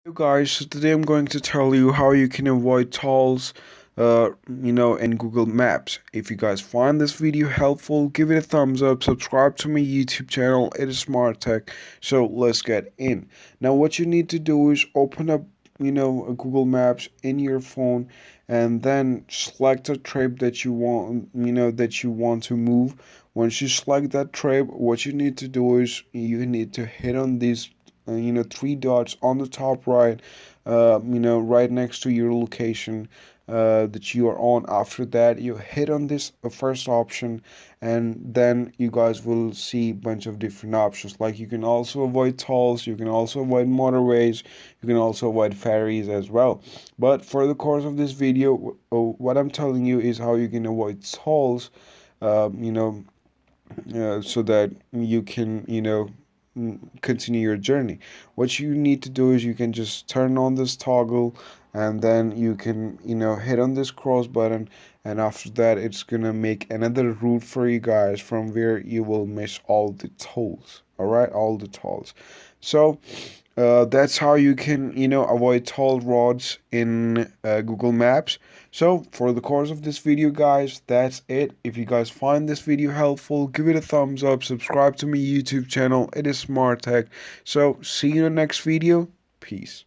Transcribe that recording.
Hey guys, so today I'm going to tell you how you can avoid tolls, in Google Maps. If you guys find this video helpful, give it a thumbs up, subscribe to my YouTube channel, it is Smart Tech. So let's get in. Now what you need to do is open up, a Google Maps in your phone and then select a trip that you want to move. Once you select that trip, what you need to do is you need to hit on these three dots on the top right, right next to your location that you are on. After that, you hit on this first option, and then you guys will see a bunch of different options. Like you can also avoid tolls, you can also avoid motorways, you can also avoid ferries as well. But for the course of this video, what I'm telling you is how you can avoid tolls, um, you know, so that you can, continue your journey. What you need to do is you can just turn on this toggle, and then you can, hit on this cross button, and after that it's gonna make another route for you guys from where you will miss all the tolls. All right, all the tolls. So that's how you can, avoid toll roads in Google Maps. So for the course of this video, guys, that's it. If you guys find this video helpful, give it a thumbs up, subscribe to my YouTube channel. It is Smart Tech. So see you in the next video. Peace.